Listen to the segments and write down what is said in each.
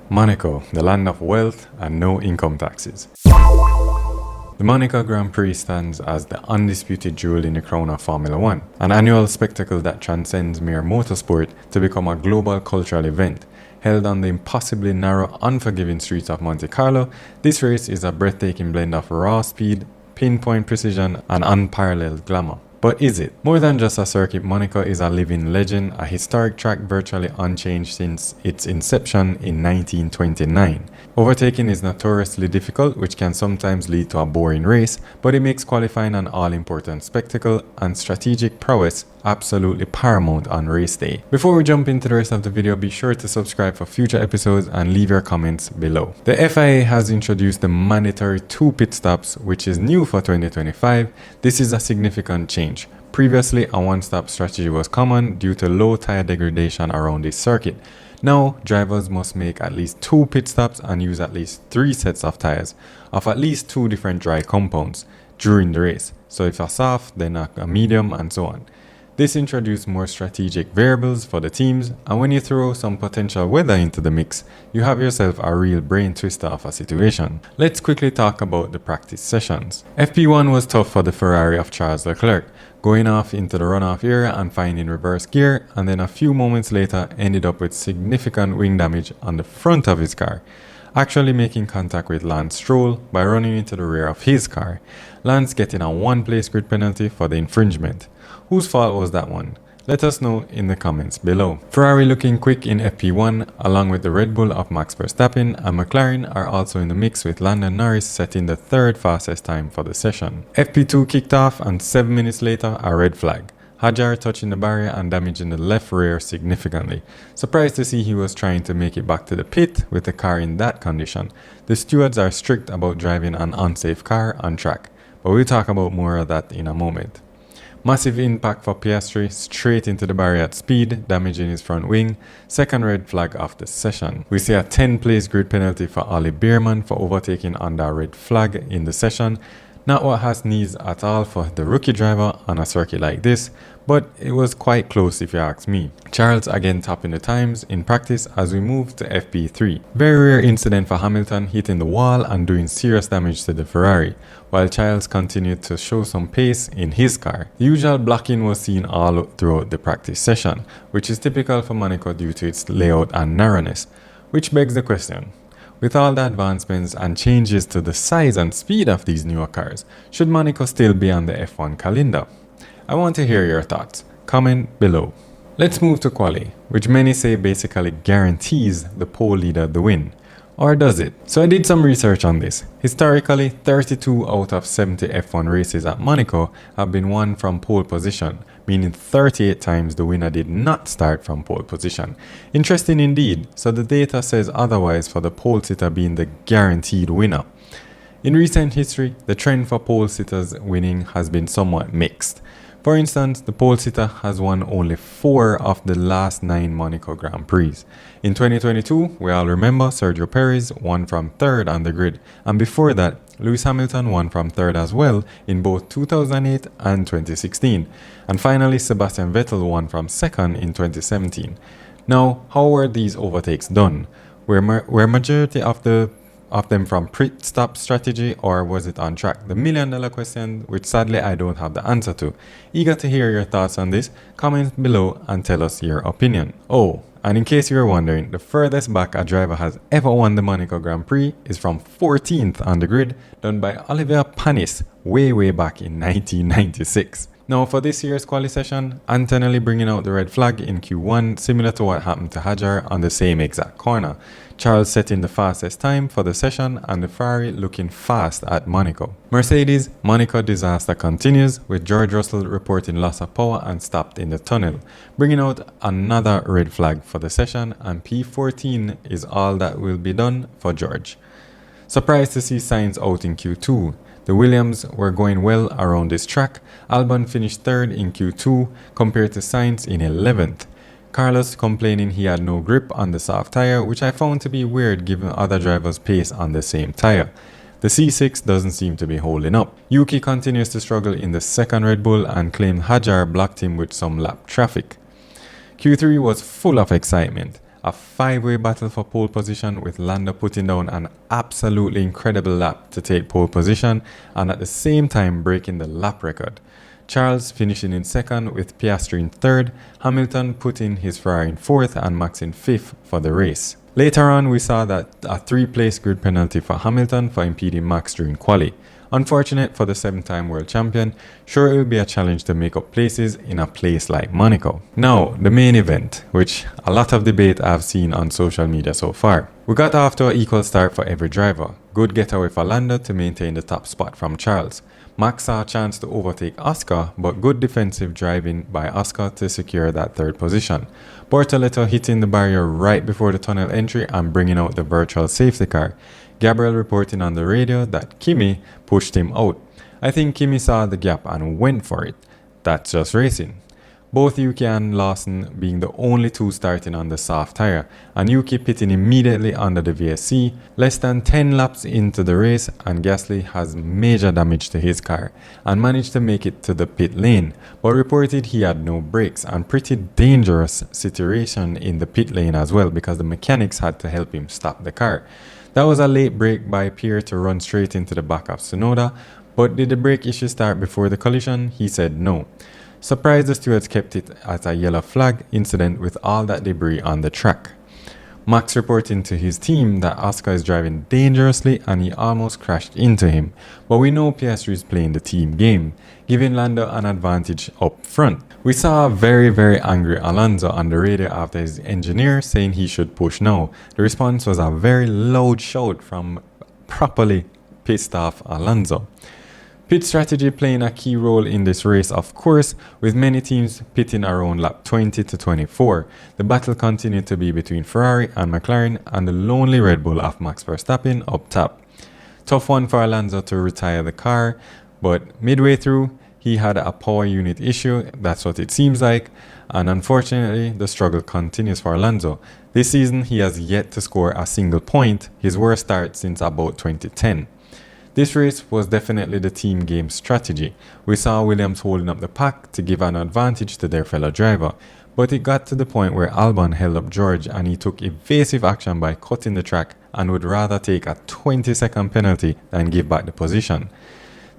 Monaco, the land of wealth and no income taxes. The Monaco Grand Prix stands as the undisputed jewel in the crown of Formula 1, an annual spectacle that transcends mere motorsport to become a global cultural event. Held on the impossibly narrow, unforgiving streets of Monte Carlo, this race is a breathtaking blend of raw speed, pinpoint precision, and unparalleled glamour. But is it? More than just a circuit, Monaco is a living legend, a historic track virtually unchanged since its inception in 1929. Overtaking is notoriously difficult, which can sometimes lead to a boring race, but it makes qualifying an all-important spectacle, and strategic prowess absolutely paramount on race day. Before we jump into the rest of the video, be sure to subscribe for future episodes and leave your comments below. The FIA has introduced the mandatory 2 pit stops, which is new for 2025. This is a significant change. Previously, a 1-stop strategy was common due to low tire degradation around this circuit. Now, drivers must make at least 2 pit stops and use at least 3 sets of tires of at least 2 different dry compounds during the race. So if a soft, then a medium, and so on. This introduced more strategic variables for the teams, and when you throw some potential weather into the mix, you have yourself a real brain twister of a situation. Let's quickly talk about the practice sessions. FP1 was tough for the Ferrari of Charles Leclerc, going off into the runoff area and finding reverse gear, and then a few moments later ended up with significant wing damage on the front of his car, actually making contact with Lance Stroll by running into the rear of his car. Lance getting a 1-place grid penalty for the infringement. Whose fault was that one? Let us know in the comments below. Ferrari looking quick in FP1, along with the Red Bull of Max Verstappen, and McLaren are also in the mix, with Lando Norris setting the 3rd fastest time for the session. FP2 kicked off, and 7 minutes later a red flag. Hadjar touching the barrier and damaging the left rear significantly. Surprised to see he was trying to make it back to the pit with the car in that condition. The stewards are strict about driving an unsafe car on track, but we'll talk about more of that in a moment. Massive impact for Piastri, straight into the barrier at speed, damaging his front wing. 2nd red flag of the session. We see a 10-place grid penalty for Ollie Beerman for overtaking under a red flag in the session. Not what has needs at all for the rookie driver on a circuit like this, but it was quite close if you ask me. Charles again topping the times in practice as we move to FP3. Very rare incident for Hamilton, hitting the wall and doing serious damage to the Ferrari, while Charles continued to show some pace in his car. The usual blocking was seen all throughout the practice session, which is typical for Monaco due to its layout and narrowness, which begs the question. With all the advancements and changes to the size and speed of these newer cars, should Monaco still be on the F1 calendar? I want to hear your thoughts. Comment below. Let's move to quali, which many say basically guarantees the pole leader the win. Or does it? So I did some research on this. Historically, 32 out of 70 F1 races at Monaco have been won from pole position, meaning 38 times the winner did not start from pole position. Interesting indeed, so the data says otherwise for the pole sitter being the guaranteed winner. In recent history, the trend for pole sitters winning has been somewhat mixed. For instance, the pole sitter has won only 4 of the last 9 Monaco Grand Prix. In 2022, we all remember Sergio Perez won from 3rd on the grid, and before that, Lewis Hamilton won from 3rd as well in both 2008 and 2016. And finally, Sebastian Vettel won from 2nd in 2017. Now, how were these overtakes done? Were majority of them from pit stop strategy, or was it on track? The $1,000,000 question, which sadly I don't have the answer to. Eager to hear your thoughts on this. Comment below and tell us your opinion. Oh, and in case you were wondering, the furthest back a driver has ever won the Monaco Grand Prix is from 14th on the grid, done by Olivier Panis way back in 1996. Now for this year's quali session, Antonelli bringing out the red flag in Q1, similar to what happened to Hadjar on the same exact corner. Charles setting the fastest time for the session, and the Ferrari looking fast at Monaco. Mercedes, Monaco disaster continues, with George Russell reporting loss of power and stopped in the tunnel, bringing out another red flag for the session, and P14 is all that will be done for George. Surprised to see Sainz out in Q2. The Williams were going well around this track. Albon finished 3rd in Q2 compared to Sainz in 11th. Carlos complaining he had no grip on the soft tire, which I found to be weird given other drivers' pace on the same tire. The C6 doesn't seem to be holding up. Yuki continues to struggle in the 2nd Red Bull and claimed Hadjar blocked him with some lap traffic. Q3 was full of excitement. a 5-way battle for pole position, with Lando putting down an absolutely incredible lap to take pole position and at the same time breaking the lap record. Charles finishing in second with Piastri in third, Hamilton putting his Ferrari in fourth and Max in fifth for the race. Later on, we saw that a 3-place grid penalty for Hamilton for impeding Max during quali. Unfortunate for the 7-time world champion, sure it will be a challenge to make up places in a place like Monaco. Now, the main event, which a lot of debate I've seen on social media so far. We got off to an equal start for every driver. Good getaway for Lando to maintain the top spot from Charles. Max saw a chance to overtake Oscar, but good defensive driving by Oscar to secure that third position. Bortoleto hitting the barrier right before the tunnel entry and bringing out the virtual safety car. Gabriel reporting on the radio that Kimi pushed him out. I think Kimi saw the gap and went for it. That's just racing. Both Yuki and Lawson being the only two starting on the soft tyre, and Yuki pitting immediately under the VSC, less than 10 laps into the race, and Gasly has major damage to his car and managed to make it to the pit lane, but reported he had no brakes, and pretty dangerous situation in the pit lane as well because the mechanics had to help him stop the car. That was a late break by Pierre to run straight into the back of Tsunoda, but did the brake issue start before the collision? He said no. Surprised the stewards kept it as a yellow flag incident with all that debris on the track. Max reporting to his team that Oscar is driving dangerously and he almost crashed into him, but we know Piastri is playing the team game, giving Lando an advantage up front. We saw a very angry Alonso on the radio after his engineer saying he should push now. The response was a very loud shout from properly pissed off Alonso. Pit strategy playing a key role in this race, of course, with many teams pitting around lap 20 to 24. The battle continued to be between Ferrari and McLaren and the lonely Red Bull of Max Verstappen up top. Tough one for Alonso to retire the car, but midway through, he had a power unit issue, that's what it seems like, and unfortunately, the struggle continues for Alonso. This season, he has yet to score a single point, his worst start since about 2010. This race was definitely the team game strategy. We saw Williams holding up the pack to give an advantage to their fellow driver, but it got to the point where Albon held up George and he took evasive action by cutting the track and would rather take a 20-second penalty than give back the position.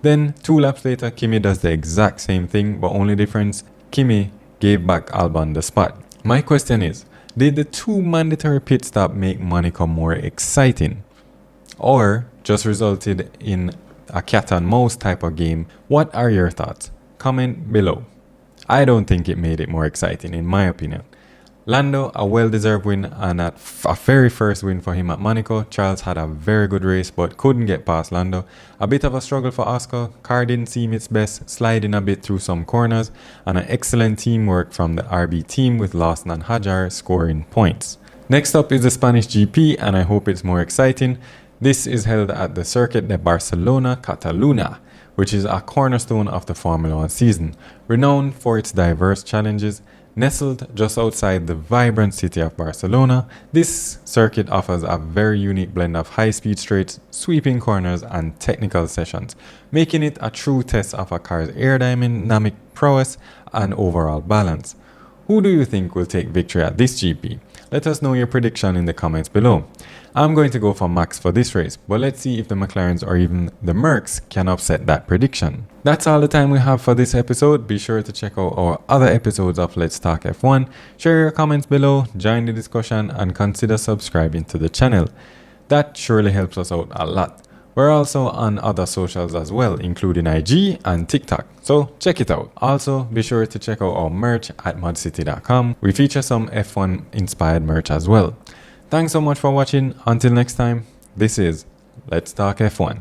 Then 2 laps later, Kimi does the exact same thing, but only difference, Kimi gave back Albon the spot. My question is, did the 2 mandatory pit stops make Monaco more exciting? Or just resulted in a cat and mouse type of game? What are your thoughts? Comment below. I don't think it made it more exciting in my opinion. Lando, a well-deserved win, and a very first win for him at Monaco. Charles had a very good race but couldn't get past Lando. A bit of a struggle for Oscar. Car didn't seem its best, sliding a bit through some corners, and an excellent teamwork from the RB team with Lawson and Hajar scoring points. Next up is the Spanish GP, and I hope it's more exciting. This is held at the Circuit de Barcelona, Catalunya, which is a cornerstone of the Formula 1 season, renowned for its diverse challenges. Nestled just outside the vibrant city of Barcelona, this circuit offers a very unique blend of high-speed straights, sweeping corners, and technical sessions, making it a true test of a car's aerodynamic prowess and overall balance. Who do you think will take victory at this GP? Let us know your prediction in the comments below. I'm going to go for Max for this race, but let's see if the McLarens or even the Mercs can upset that prediction. That's all the time we have for this episode. Be sure to check out our other episodes of Let's Talk F1. Share your comments below, join the discussion, and consider subscribing to the channel. That surely helps us out a lot. We're also on other socials as well, including IG and TikTok, so check it out. Also, be sure to check out our merch at ModzCity.com. We feature some F1 inspired merch as well. Thanks so much for watching. Until next time, this is Let's Talk F1.